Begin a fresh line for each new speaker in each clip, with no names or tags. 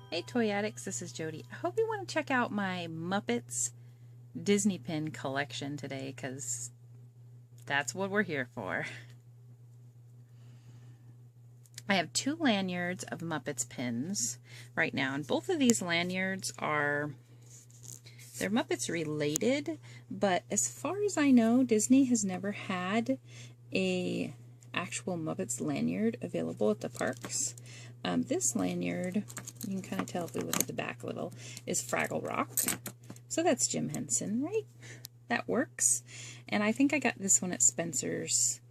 Hey Toy Addicts, this is Jody. I hope you want to check out my Muppets Disney pin collection today, because that's what we're here for. I have 2 lanyards of Muppets pins right now, and both of these lanyards they're Muppets related, but as far as I know, Disney has never had a actual Muppets lanyard available at the parks. This lanyard, you can kind of tell if we look at the back a little, is Fraggle Rock. So that's Jim Henson, right? That works. And I think I got this one at Spencer's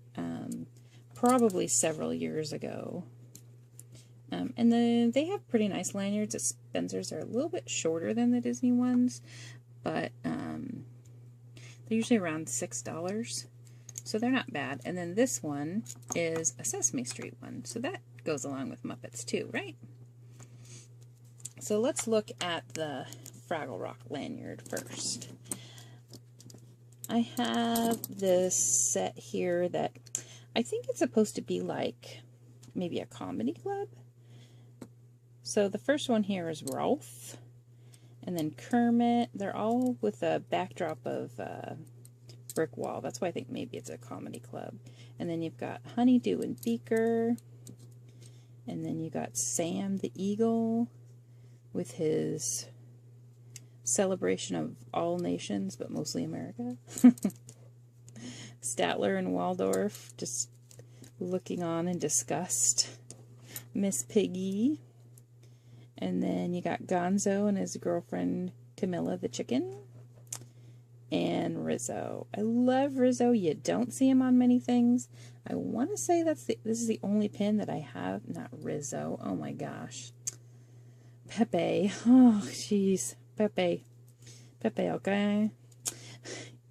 probably several years ago. And then they have pretty nice lanyards at Spencer's. They're a little bit shorter than the Disney ones, but they're usually around $6. So they're not bad. And then this one is a Sesame Street one. So that goes along with Muppets too, right? So let's look at the Fraggle Rock lanyard first. I have this set here that I think it's supposed to be like maybe a comedy club. So the first one here is Rolf, and then Kermit. They're all with a backdrop of brick wall. That's why I think maybe it's a comedy club. And then you've got Honeydew and Beaker. And then you got Sam the Eagle with his celebration of all nations, but mostly America. Statler and Waldorf just looking on in disgust. Miss Piggy. And then you got Gonzo and his girlfriend Camilla the chicken. And Rizzo. I love Rizzo. You don't see him on many things. I want to say this is the only pin that I have. Not Rizzo. Oh my gosh. Pepe. Oh, jeez. Pepe. Pepe, okay?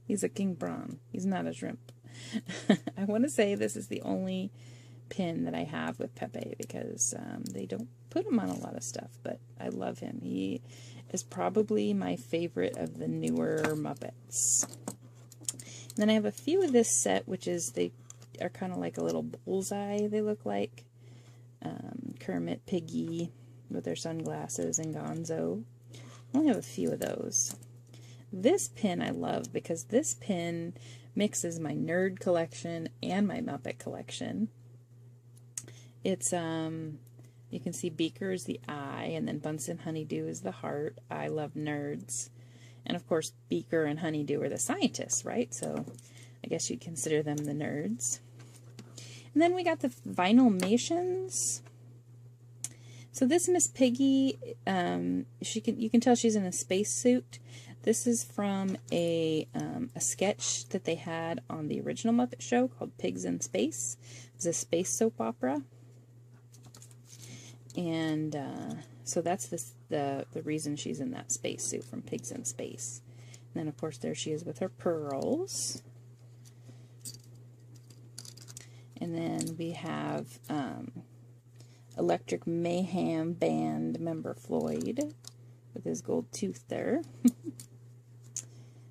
He's a king prawn. He's not a shrimp. I want to say this is the only pin that I have with Pepe, because they don't put him on a lot of stuff, but I love him. He is probably my favorite of the newer Muppets. And then I have a few of this set, which is, they are kind of like a little bullseye, they look like. Kermit, Piggy with their sunglasses, and Gonzo. I only have a few of those. This pin I love because this pin mixes my nerd collection and my Muppet collection. It's, you can see Beaker is the eye, and then Bunsen Honeydew is the heart. I love nerds. And of course, Beaker and Honeydew are the scientists, right? So I guess you'd consider them the nerds. And then we got the Vinylmations. So this Miss Piggy, you can tell she's in a spacesuit. This is from a sketch that they had on the original Muppet Show called Pigs in Space. It was a space soap opera. And so that's the reason she's in that spacesuit, from Pigs in Space. And then, of course, there she is with her pearls. And then we have Electric Mayhem Band member Floyd with his gold tooth there.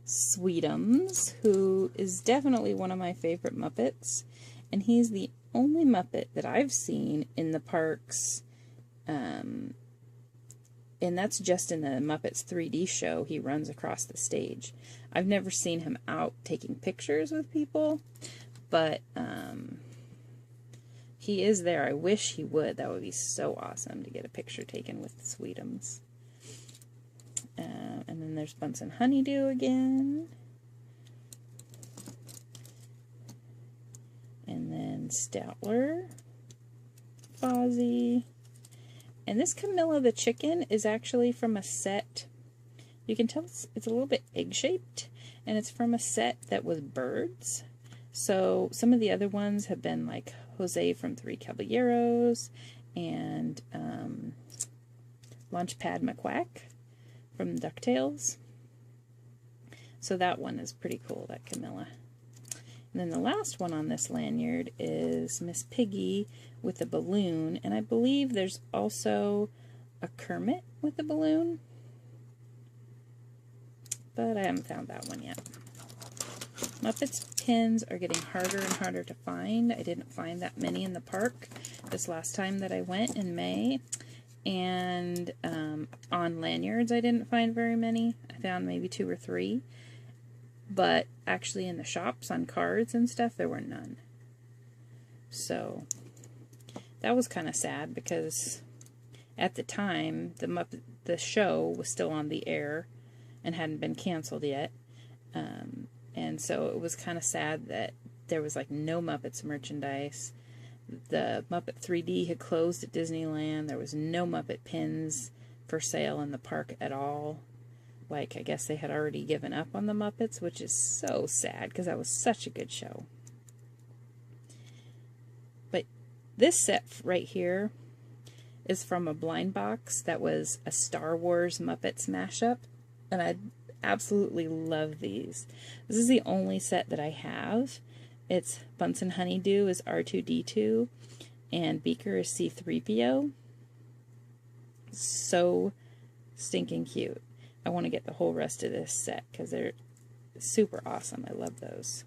Sweetums, who is definitely one of my favorite Muppets. And he's the only Muppet that I've seen in the parks. And that's just in the Muppets 3D show. He runs across the stage. I've never seen him out taking pictures with people, but he is there. I wish he would. That would be so awesome to get a picture taken with the Sweetums. And then there's Bunsen Honeydew again. And then Statler, Fozzie. And this Camilla the chicken is actually from a set. You can tell it's a little bit egg-shaped, and it's from a set that was birds. So some of the other ones have been like Jose from Three Caballeros, and Launchpad McQuack from DuckTales. So that one is pretty cool, that Camilla. And then the last one on this lanyard is Miss Piggy with a balloon, and I believe there's also a Kermit with a balloon, but I haven't found that one yet. Muppets pins are getting harder and harder to find. I didn't find that many in the park this last time that I went in May. And on lanyards, I didn't find very many. I found maybe 2 or 3. But actually in the shops on cards and stuff, there were none. So that was kind of sad because at the time, the show was still on the air and hadn't been canceled yet. And so it was kind of sad that there was like no Muppets merchandise. The Muppet 3D had closed at Disneyland. There was no Muppet pins for sale in the park at all. Like, I guess they had already given up on the Muppets, which is so sad because that was such a good show. But this set right here is from a blind box that was a Star Wars Muppets mashup, and I absolutely love these. This is the only set that I have. It's Bunsen Honeydew is R2-D2, and Beaker is C-3PO. So stinking cute. I want to get the whole rest of this set because they're super awesome. I love those.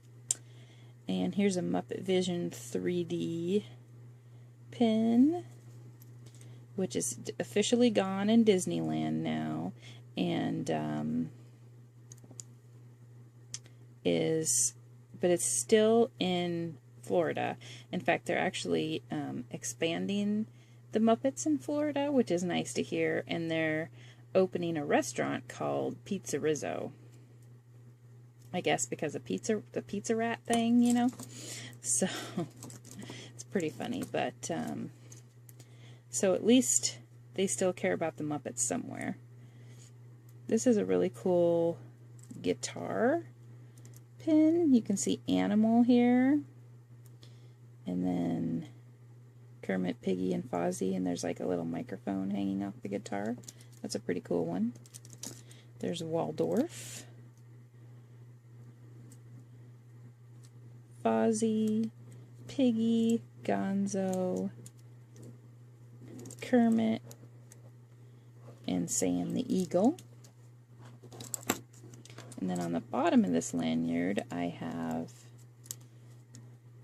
And here's a Muppet Vision 3D pin, which is officially gone in Disneyland now, and but it's still in Florida. In fact, they're actually expanding the Muppets in Florida, which is nice to hear, and they're opening a restaurant called Pizza Rizzo. I guess because of the pizza rat thing, you know? So, it's pretty funny, but, so at least they still care about the Muppets somewhere. This is a really cool guitar pin. You can see Animal here. And then Kermit, Piggy, and Fozzie, and there's like a little microphone hanging off the guitar. That's a pretty cool one. There's Waldorf, Fozzie, Piggy, Gonzo, Kermit, and Sam the Eagle. And then on the bottom of this lanyard, I have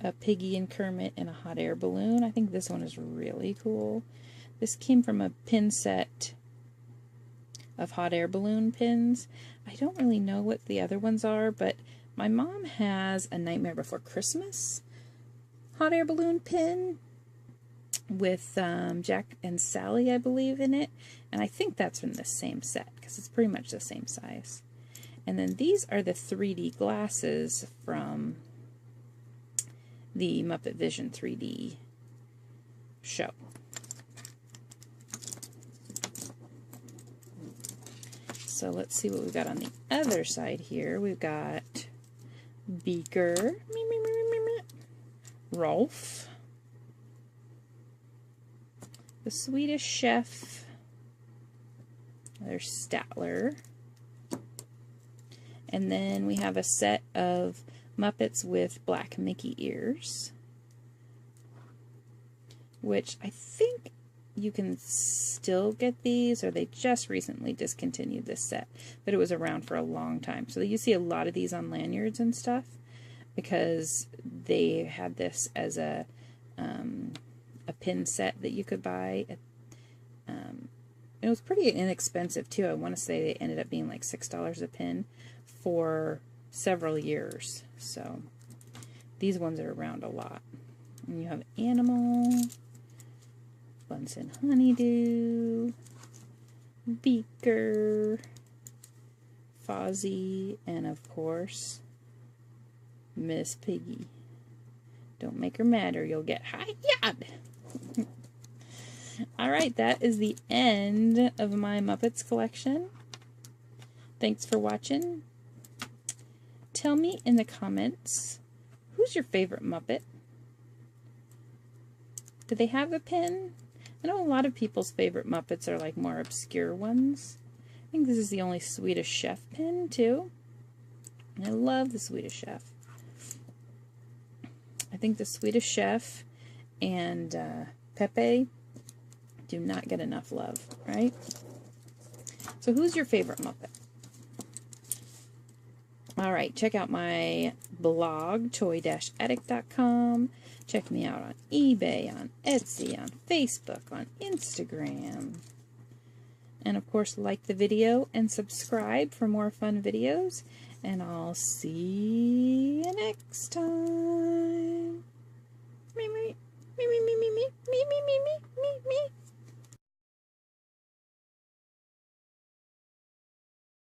a Piggy and Kermit in a hot air balloon. I think this one is really cool. This came from a pin set of hot air balloon pins. I don't really know what the other ones are, but my mom has a Nightmare Before Christmas hot air balloon pin with Jack and Sally, I believe, in it. And I think that's from the same set because it's pretty much the same size. And then these are the 3D glasses from the Muppet Vision 3D show. So let's see what we've got on the other side here. We've got Beaker, Rolf, the Swedish Chef, there's Statler, and then we have a set of Muppets with black Mickey ears, which I think you can still get these, or they just recently discontinued this set, but it was around for a long time. So you see a lot of these on lanyards and stuff because they had this as a pin set that you could buy. It was pretty inexpensive too. I want to say they ended up being like $6 a pin for several years. So these ones are around a lot. And you have Animal, Bunsen Honeydew, Beaker, Fozzie, and of course, Miss Piggy. Don't make her mad or you'll get hi-yad. Alright, that is the end of my Muppets collection. Thanks for watching. Tell me in the comments, who's your favorite Muppet? Do they have a pin? I know a lot of people's favorite Muppets are like more obscure ones. I think this is the only Swedish Chef pin too. And I love the Swedish Chef. I think the Swedish Chef and Pepe do not get enough love, right? So who's your favorite Muppet? Alright, check out my blog, Toy-Addict.com. Check me out on eBay, on Etsy, on Facebook, on Instagram. And of course, like the video and subscribe for more fun videos. And I'll see you next time.